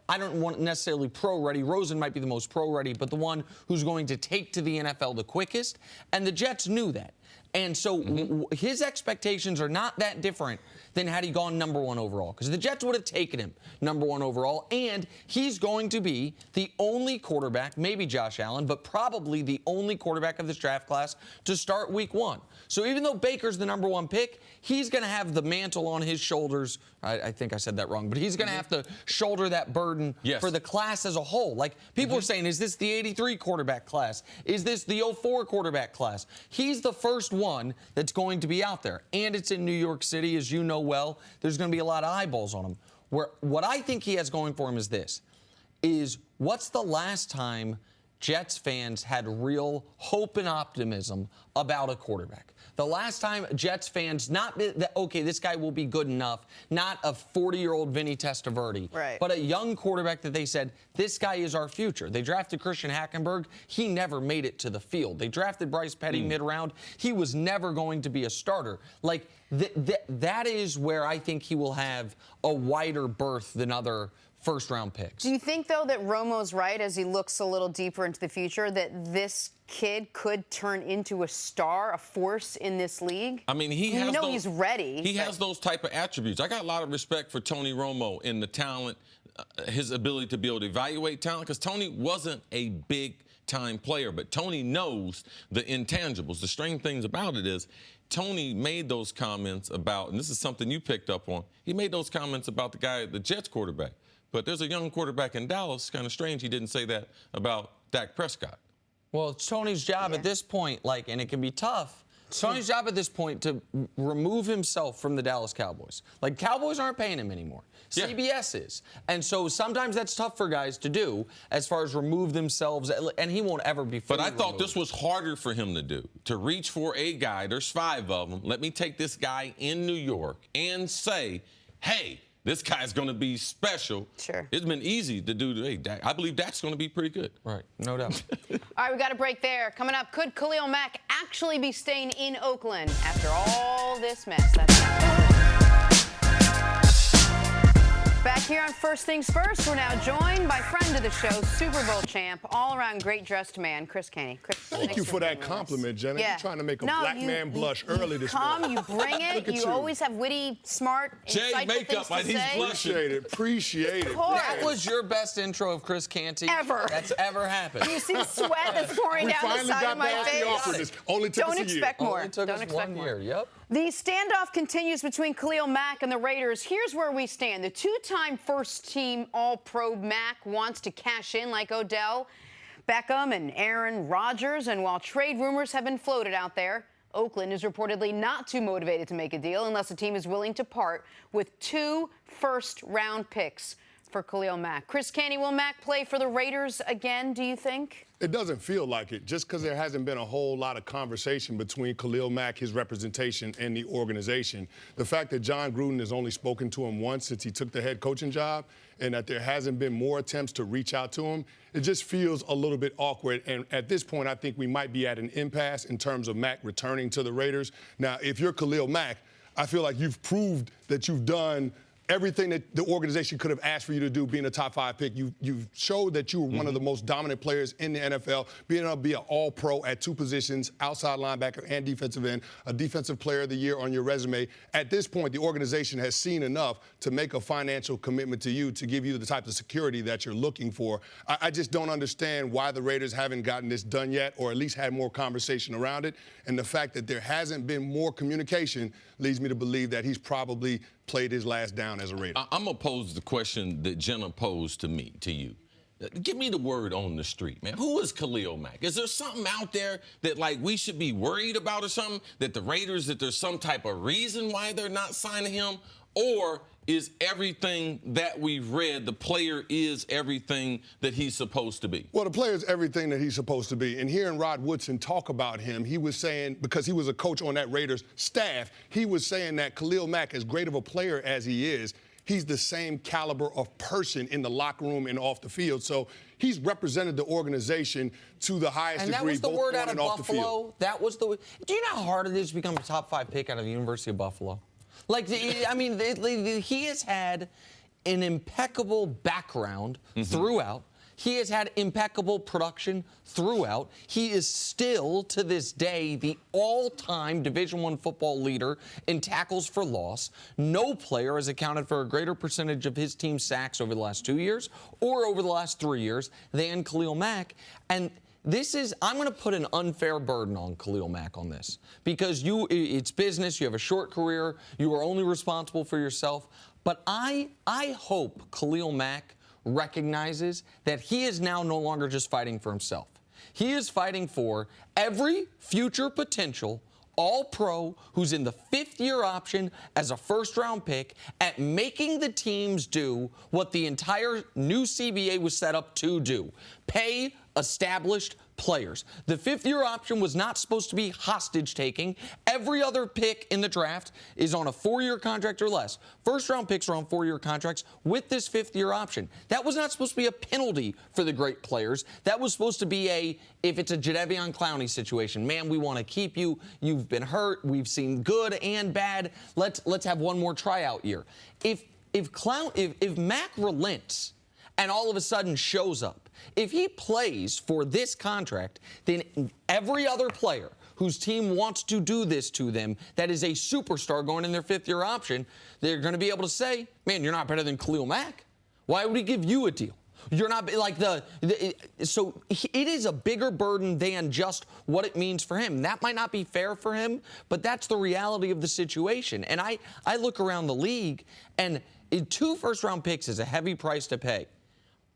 I don't want necessarily pro-ready. Rosen might be the most pro-ready, but the one who's going to take to the NFL the quickest. And the Jets knew that. And so his expectations are not that different than had he gone number 1 overall, because the Jets would have taken him number 1 overall, and he's going to be the only quarterback, maybe Josh Allen, but probably the only quarterback of this draft class to start week 1. So even though Baker's the number 1 pick, he's going to have the mantle on his shoulders. I think I said that wrong, but he's going to have to shoulder that burden for the class as a whole. Like, people are saying, is this the 83 quarterback class? Is this the 04 quarterback class? He's the first one that's going to be out there. And it's in New York City, as you know well. There's going to be a lot of eyeballs on him. What I think he has going for him is this, what's the last time Jets fans had real hope and optimism about a quarterback? The last time Jets fans, okay, this guy will be good enough, not a 40-year-old Vinny Testaverde, but a young quarterback that they said, this guy is our future. They drafted Christian Hackenberg. He never made it to the field. They drafted Bryce Petty mid-round. He was never going to be a starter. Like, that is where I think he will have a wider berth than other first-round picks. Do you think, though, that Romo's right as he looks a little deeper into the future, that this kid could turn into a star, a force in this league? I mean, he's ready. He has those type of attributes. I got a lot of respect for Tony Romo in the talent, his ability to be able to evaluate talent, because Tony wasn't a big-time player, but Tony knows the intangibles. The strange things about it is Tony made those comments about, and this is something you picked up on, he made those comments about the Jets quarterback. But there's a young quarterback in Dallas. Kind of strange he didn't say that about Dak Prescott. Well, it's Tony's job at this point, and it can be tough, Tony's job at this point to remove himself from the Dallas Cowboys. Like, Cowboys aren't paying him anymore. Yeah. CBS is. And so sometimes that's tough for guys to do as far as remove themselves, and he won't ever be fully But I thought removed. this was harder for him to do, to reach for a guy. There's 5 of them. Let me take this guy in New York and say, hey, this guy's going to be special. Sure. It's been easy to do today. I believe Dak's going to be pretty good. Right, no doubt. All right, we got a break there. Coming up, could Khalil Mack actually be staying in Oakland after all this mess? That's next. Back here on First Things First, we're now joined by friend of the show, Super Bowl champ, all-around great-dressed man, Cris Canty. Chris, Thank you for that compliment, Jenna. Yeah. You're trying to make a black man blush early this morning. You bring it. Look at You always have witty, smart, Jay, insightful makeup, things to he's say. blushing. Appreciate it. Of course. That was your best intro of Cris Canty Ever. that's ever happened. You see the sweat that's pouring We down the finally side got of my past the face. awkwardness. Only took Don't us a year. expect more. Only took Don't us expect 1 more. year, yep. The standoff continues between Khalil Mack and the Raiders. Here's where we stand. The two-time first-team All-Pro Mack wants to cash in like Odell Beckham and Aaron Rodgers. And while trade rumors have been floated out there, Oakland is reportedly not too motivated to make a deal unless the team is willing to part with 2 first-round picks for Khalil Mack. Cris Canty, will Mack play for the Raiders again, do you think? It doesn't feel like it, just because there hasn't been a whole lot of conversation between Khalil Mack, his representation, and the organization. The fact that John Gruden has only spoken to him once since he took the head coaching job, and that there hasn't been more attempts to reach out to him, it just feels a little bit awkward. And at this point, I think we might be at an impasse in terms of Mack returning to the Raiders. Now, if you're Khalil Mack, I feel like you've proved that you've done everything that the organization could have asked for you to do, being a top 5 pick. You showed that you were one of the most dominant players in the NFL, being able to be an all-pro at 2 positions, outside linebacker and defensive end, a defensive player of the year on your resume. At this point, the organization has seen enough to make a financial commitment to you to give you the type of security that you're looking for. I just don't understand why the Raiders haven't gotten this done yet, or at least had more conversation around it. And the fact that there hasn't been more communication leads me to believe that he's probably played his last down as a Raider. I'm going to pose the question that Jenna posed to me, to you. Give me the word on the street, man. Who is Khalil Mack? Is there something out there that, like, we should be worried about or something? That the Raiders, that there's some type of reason why they're not signing him? Or is everything that we've read, the player is everything that he's supposed to be? Well, the player is everything that he's supposed to be. And hearing Rod Woodson talk about him, he was saying, because he was a coach on that Raiders staff, he was saying that Khalil Mack, as great of a player as he is, he's the same caliber of person in the locker room and off the field. So he's represented the organization to the highest And that degree, was the both word on out of and off the field. Buffalo. That was the. Do you know how hard it is to become a top 5 pick out of the University of Buffalo? Like, I mean, he has had an impeccable background throughout. He has had impeccable production throughout. He is still, to this day, the all-time Division I football leader in tackles for loss. No player has accounted for a greater percentage of his team's sacks over the last 2 years or over the last 3 years than Khalil Mack. And I'm going to put an unfair burden on Khalil Mack on this, because it's business. You have a short career. You are only responsible for yourself. But I hope Khalil Mack recognizes that he is now no longer just fighting for himself. He is fighting for every future potential All-Pro who's in the 5th-year option as a first-round pick at making the teams do what the entire new CBA was set up to do: pay established players. The 5th-year option was not supposed to be hostage-taking. Every other pick in the draft is on a 4-year contract or less. First-round picks are on 4-year contracts with this 5th-year option. That was not supposed to be a penalty for the great players. That was supposed to be if it's a Jadeveon Clowney situation, man, we want to keep you. You've been hurt. We've seen good and bad. Let's have one more tryout year. If Mack relents and all of a sudden shows up, if he plays for this contract, then every other player whose team wants to do this to them, that is a superstar going in their 5th-year option, they're going to be able to say, man, you're not better than Khalil Mack. Why would he give you a deal? You're not like so it is a bigger burden than just what it means for him. That might not be fair for him, but that's the reality of the situation. And I look around the league, and 2 first-round picks is a heavy price to pay.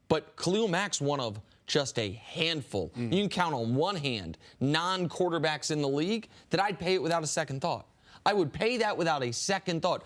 But Khalil Mack's one of just a handful. You can count on one hand non-quarterbacks in the league that I'd pay it without a second thought. I would pay that without a second thought.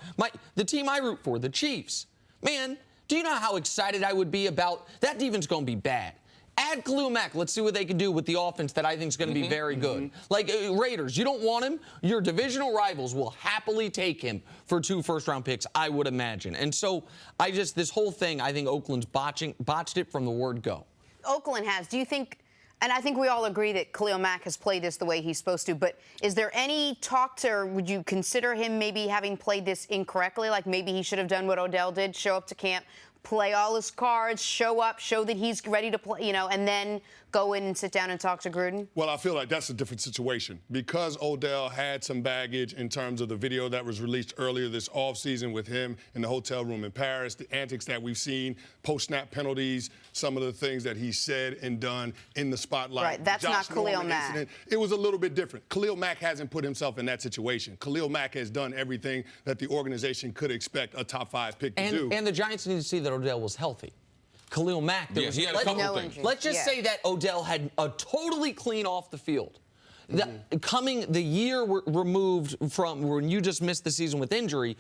The team I root for, the Chiefs, man, do you know how excited I would be about that defense going to be bad? Add Khalil Mack. Let's see what they can do with the offense that I think is going to be very good. Like Raiders, you don't want him. Your divisional rivals will happily take him for 2 first-round picks, I would imagine. And so this whole thing, I think Oakland's botched it from the word go. Oakland has. Do you think, and I think we all agree that Khalil Mack has played this the way he's supposed to, but is there any talk to, or would you consider him maybe having played this incorrectly? Like maybe he should have done what Odell did, show up to camp, play all his cards, show up, show that he's ready to play, and then go in and sit down and talk to Gruden? Well, I feel like that's a different situation. Because Odell had some baggage in terms of the video that was released earlier this offseason with him in the hotel room in Paris, the antics that we've seen, post-snap penalties, some of the things that he said and done in the spotlight. Right, that's not Khalil Mack. Incident, it was a little bit different. Khalil Mack hasn't put himself in that situation. Khalil Mack has done everything that the organization could expect a top 5 pick to do. And the Giants need to see that Odell was healthy. Khalil Mack, he had a couple of things. Let's just say that Odell had a totally clean off the field. The year removed from when you just missed the season with injury,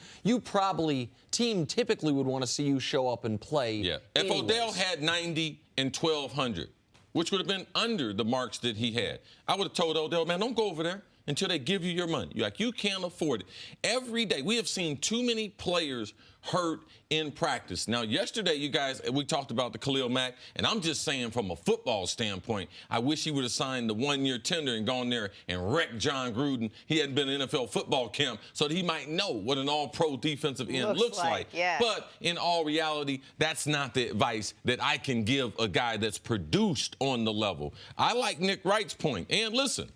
team typically would want to see you show up and play. Yeah. If Odell had 90 and 1,200, which would have been under the marks that he had, I would have told Odell, man, don't go over there until they give you your money. You can't afford it. Every day, we have seen too many players hurt in practice. Now, yesterday, you guys, we talked about the Khalil Mack, and I'm just saying from a football standpoint, I wish he would have signed the 1-year tender and gone there and wrecked John Gruden. He hadn't been in NFL football camp, so that he might know what an all-pro defensive end looks like. Yeah. But in all reality, that's not the advice that I can give a guy that's produced on the level. I like Nick Wright's point. And listen,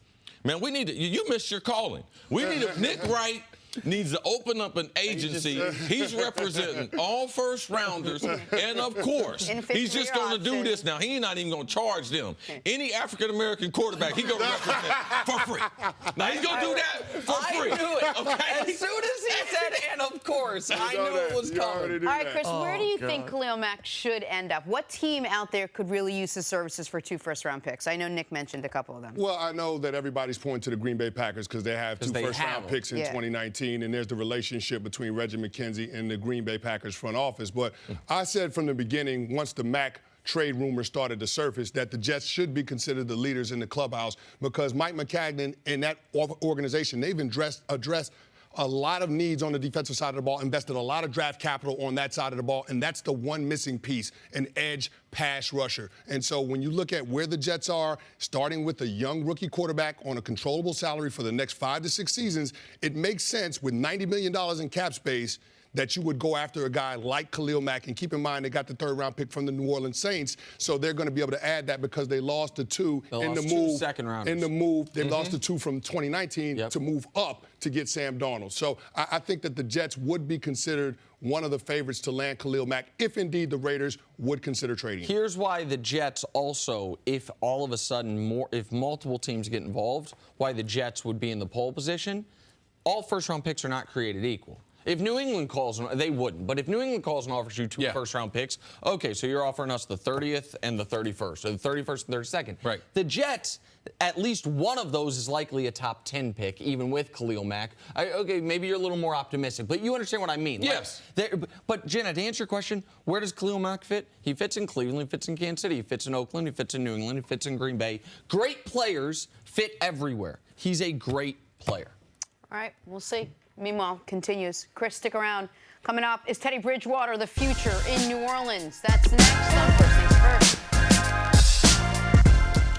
man, we need to, you missed your calling. We need to, Nick Wright needs to open up an agency. He's representing all first-rounders, and of course, he's just going to do this now. He's not even going to charge them. Any African-American quarterback, he's going to represent for free. Now, he's going to do that for free. I knew it. Okay? As soon as he said, and of course, I knew it was coming. All right, Chris, where do you think Khalil Mack should end up? What team out there could really use his services for 2 first-round picks? I know Nick mentioned a couple of them. Well, I know that everybody's pointing to the Green Bay Packers because they have 2 first-round picks in 2019. And there's the relationship between Reggie McKenzie and the Green Bay Packers front office. But I said from the beginning, once the Mack trade rumors started to surface, that the Jets should be considered the leaders in the clubhouse because Mike McCagnon and that organization, they've addressed a lot of needs on the defensive side of the ball, invested a lot of draft capital on that side of the ball, and that's the one missing piece, an edge pass rusher. And so when you look at where the Jets are, starting with a young rookie quarterback on a controllable salary for the next 5 to 6 seasons, it makes sense with $90 million in cap space that you would go after a guy like Khalil Mack. And keep in mind, they got the 3rd-round pick from the New Orleans Saints, so they're going to be able to add that because they lost the 2 in the move. Second-rounders. In the move, they lost the 2 from 2019 to move up to get Sam Darnold. So I think that the Jets would be considered one of the favorites to land Khalil Mack if indeed the Raiders would consider trading him. Here's why the Jets also, if all of a sudden if multiple teams get involved, why the Jets would be in the pole position. All first-round picks are not created equal. If New England calls, they wouldn't. But if New England calls and offers you 2 first-round picks, okay, so you're offering us the 30th and the 31st, or the 31st and 32nd. Right. The Jets, at least one of those is likely a top 10 pick, even with Khalil Mack. Okay, maybe you're a little more optimistic, but you understand what I mean. Yes. But, Jenna, to answer your question, where does Khalil Mack fit? He fits in Cleveland, he fits in Kansas City, he fits in Oakland, he fits in New England, he fits in Green Bay. Great players fit everywhere. He's a great player. All right, we'll see. Meanwhile, continues. Chris, stick around. Coming up, is Teddy Bridgewater the future in New Orleans? That's next on First Things First.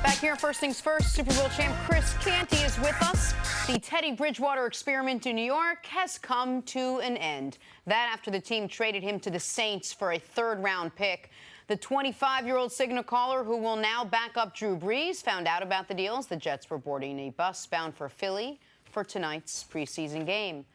Back here on First Things First, Super Bowl champ Chris Canty is with us. The Teddy Bridgewater experiment in New York has come to an end. That after the team traded him to the Saints for a 3rd-round pick. The 25-year-old signal caller who will now back up Drew Brees found out about the deals. The Jets were boarding a bus bound for Philly for tonight's preseason game.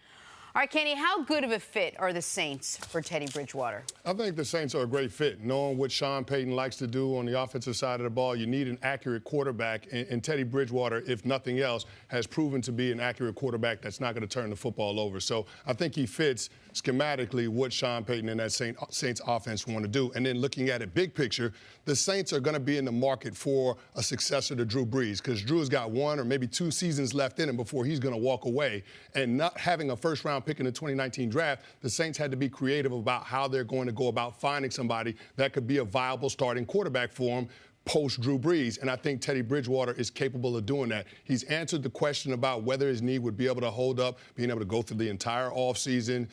All right, Kenny, how good of a fit are the Saints for Teddy Bridgewater? I think the Saints are a great fit. Knowing what Sean Payton likes to do on the offensive side of the ball, you need an accurate quarterback. And Teddy Bridgewater, if nothing else, has proven to be an accurate quarterback that's not going to turn the football over. So I think he fits schematically what Sean Payton and that Saints offense want to do. And then looking at it big picture, the Saints are going to be in the market for a successor to Drew Brees, because Drew's got 1 or maybe 2 seasons left in him before he's going to walk away. And not having a first-round pick in the 2019 draft, the Saints had to be creative about how they're going to go about finding somebody that could be a viable starting quarterback for him post Drew Brees, and I think Teddy Bridgewater is capable of doing that. He's answered the question about whether his knee would be able to hold up, being able to go through the entire offseason,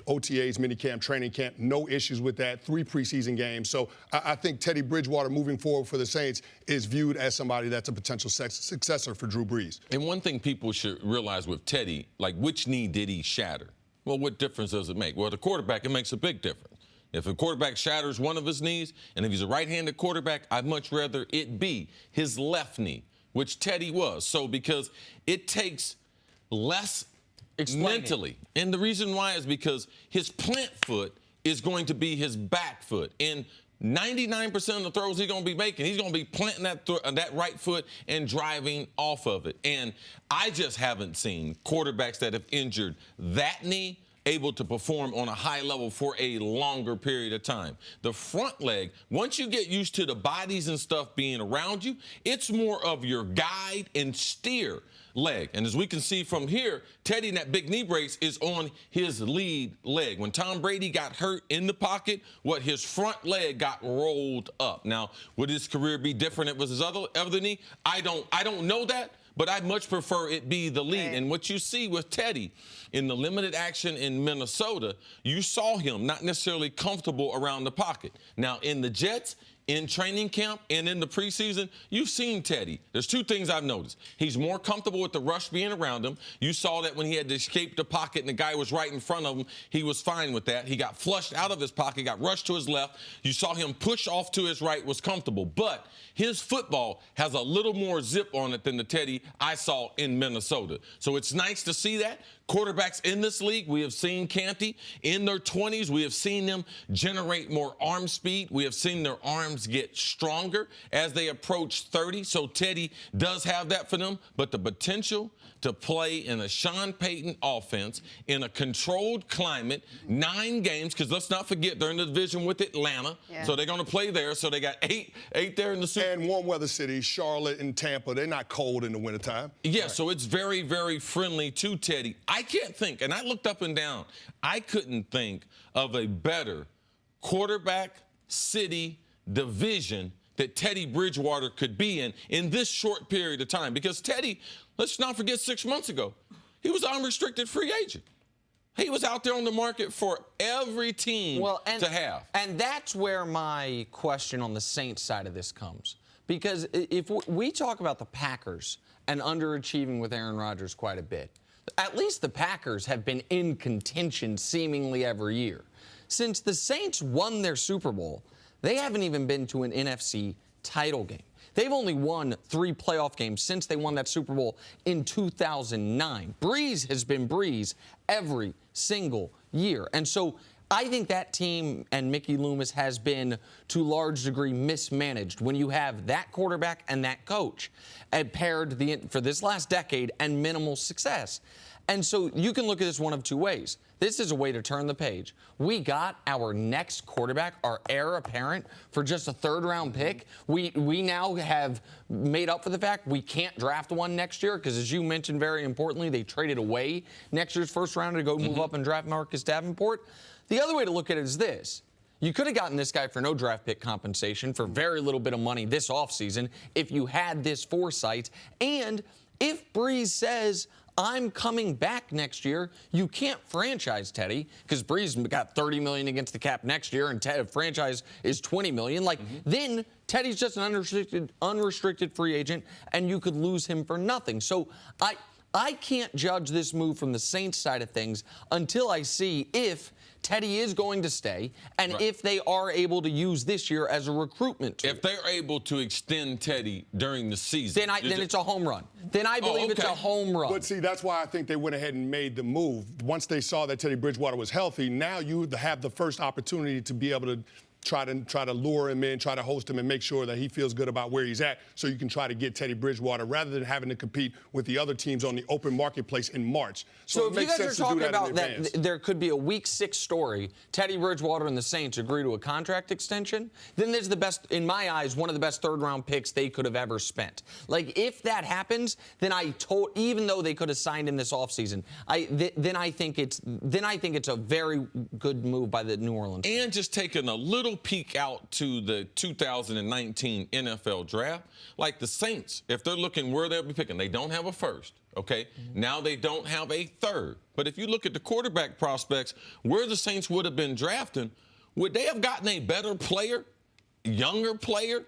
OTAs, minicamp, training camp, no issues with that, 3 preseason games. So I think Teddy Bridgewater moving forward for the Saints is viewed as somebody that's a potential successor for Drew Brees. And one thing people should realize with Teddy, like, which knee did he shatter? Well, what difference does it make? Well, the quarterback, it makes a big difference. If a quarterback shatters one of his knees, and if he's a right-handed quarterback, I'd much rather it be his left knee, which Teddy was. So because it takes less mentally. And the reason why is because his plant foot is going to be his back foot. And 99% of the throws he's going to be making, he's going to be planting that right foot and driving off of it. And I just haven't seen quarterbacks that have injured that knee able to perform on a high level for a longer period of time. The front leg, once you get used to the bodies and stuff being around you, it's more of your guide and steer leg. And as we can see from here, Teddy in that big knee brace is on his lead leg. When Tom Brady got hurt in the pocket, his front leg got rolled up. Now, would his career be different if it was his other knee? I don't know that. But I'd much prefer it be the lead. Right. And what you see with Teddy in the limited action in Minnesota, you saw him not necessarily comfortable around the pocket. Now, in the Jets, in training camp and in the preseason, you've seen Teddy. There's 2 things I've noticed. He's more comfortable with the rush being around him. You saw that when he had to escape the pocket and the guy was right in front of him, he was fine with that. He got flushed out of his pocket, got rushed to his left. You saw him push off to his right, was comfortable. But his football has a little more zip on it than the Teddy I saw in Minnesota. So it's nice to see that. Quarterbacks in this league, we have seen Canty in their 20s. We have seen them generate more arm speed. We have seen their arms get stronger as they approach 30. So Teddy does have that for them. But the potential to play in a Sean Payton offense in a controlled climate, 9 games, because let's not forget they're in the division with Atlanta. Yeah. So they're going to play there. So they got 8 there in the Super Bowl. And warm weather cities, Charlotte and Tampa, they're not cold in the wintertime. Yeah, right. So it's very, very friendly to Teddy. I can't think, and I looked up and down, I couldn't think of a better quarterback city division that Teddy Bridgewater could be in this short period of time. Because Teddy, let's not forget 6 months ago, he was an unrestricted free agent. He was out there on the market for every team to have. And that's where my question on the Saints side of this comes. Because if we talk about the Packers and underachieving with Aaron Rodgers quite a bit, at least the Packers have been in contention seemingly every year. Since the Saints won their Super Bowl, they haven't even been to an NFC title game. They've only won 3 playoff games since they won that Super Bowl in 2009. Breeze has been Breeze every single year. And so I think that team and Mickey Loomis has been, to a large degree, mismanaged when you have that quarterback and that coach paired for this last decade and minimal success. And so you can look at this one of 2 ways. This is a way to turn the page. We got our next quarterback, our heir apparent, for just a 3rd-round pick. We now have made up for the fact we can't draft one next year because, as you mentioned very importantly, they traded away next year's first rounder to go move up and draft Marcus Davenport. The other way to look at it is this. You could have gotten this guy for no draft pick compensation for very little bit of money this offseason if you had this foresight. And if Breeze says, I'm coming back next year, you can't franchise Teddy because Breeze got $30 million against the cap next year and franchise is $20 million. Then Teddy's just an unrestricted free agent and you could lose him for nothing. So I can't judge this move from the Saints side of things until I see if Teddy is going to stay and if they are able to use this year as a recruitment tool. If they're able to extend Teddy during the season, then it's a home run. Then I believe it's a home run. But see, that's why I think they went ahead and made the move. Once they saw that Teddy Bridgewater was healthy, now you have the first opportunity to be able to try to lure him in, try to host him, and make sure that he feels good about where he's at, so you can try to get Teddy Bridgewater rather than having to compete with the other teams on the open marketplace in March. So it if makes you guys sense are talking to do that about in advance. that there could be a Week 6 story, Teddy Bridgewater and the Saints agree to a contract extension, then this is the best, in my eyes, one of the best third-round picks they could have ever spent. Like, if that happens, then even though they could have signed him this offseason, then I think it's a very good move by the New Orleans. And just taking a little peek out to the 2019 NFL draft, like the Saints, if they're looking where they'll be picking, they don't have a first, okay? Now they don't have a third. But if you look at the quarterback prospects, where the Saints would have been drafting, would they have gotten a better player, younger player,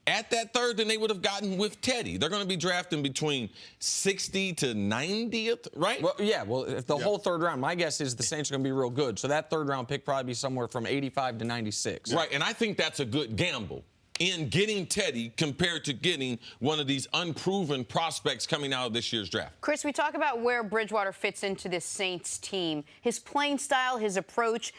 at that third than they would have gotten with Teddy? They're going to be drafting between 60 to 90th, right? Well, yeah. Well, if the whole third round, my guess is the Saints are going to be real good. So that third round pick probably be somewhere from 85 to 96. Right, and I think that's a good gamble in getting Teddy compared to getting one of these unproven prospects coming out of this year's draft. Chris, we talk about where Bridgewater fits into this Saints team. His playing style, his approach.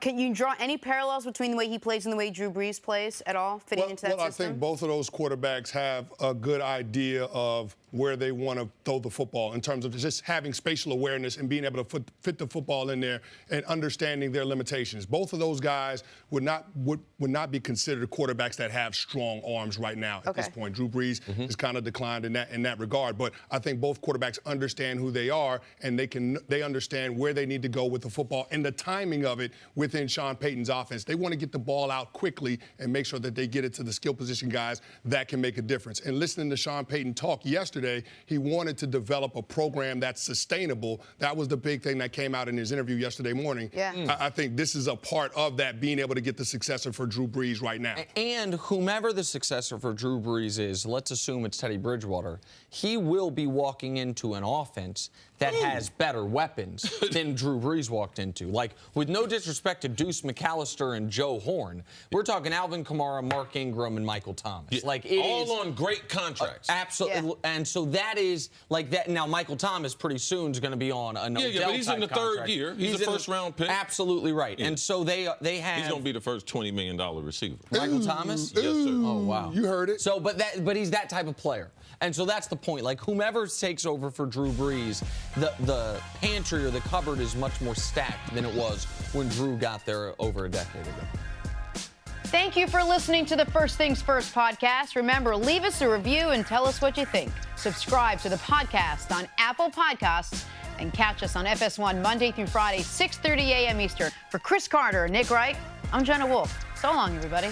Can you draw any parallels between the way he plays and the way Drew Brees plays at all, fitting into that system? I think both of those quarterbacks have a good idea of where they want to throw the football in terms of just having spatial awareness and being able to fit the football in there and understanding their limitations. Both of those guys would not be considered quarterbacks that have strong arms right now at this point. Drew Brees has kind of declined in that regard, but I think both quarterbacks understand who they are and they understand where they need to go with the football and the timing of it within Sean Payton's offense. They want to get the ball out quickly and make sure that they get it to the skill position guys that can make a difference. And listening to Sean Payton talk yesterday, he wanted to develop a program that's sustainable. That was the big thing that came out in his interview yesterday morning. Yeah. I think this is a part of that, being able to get the successor for Drew Brees right now. And whomever the successor for Drew Brees is, let's assume it's Teddy Bridgewater, he will be walking into an offense that has better weapons than Drew Brees walked into. Like, with no disrespect to Deuce McAllister and Joe Horn, we're talking Alvin Kamara, Mark Ingram, and Michael Thomas. Yeah, like, all on great contracts. Absolutely. Yeah. And so that is like that. Now, Michael Thomas pretty soon is going to be on an Odell but he's in the contract. third year. He's a first-round pick. Absolutely right. Yeah. And so they have. He's going to be the first $20 million receiver. Michael Thomas? Yes, sir. Oh, wow. You heard it. So, but he's that type of player. And so that's the point. Like, whomever takes over for Drew Brees, the pantry or the cupboard is much more stacked than it was when Drew got there over a decade ago. Thank you for listening to the First Things First podcast. Remember, leave us a review and tell us what you think. Subscribe to the podcast on Apple Podcasts and catch us on FS1 Monday through Friday, 6:30 a.m. Eastern. For Cris Carter and Nick Wright, I'm Jenna Wolfe. So long, everybody.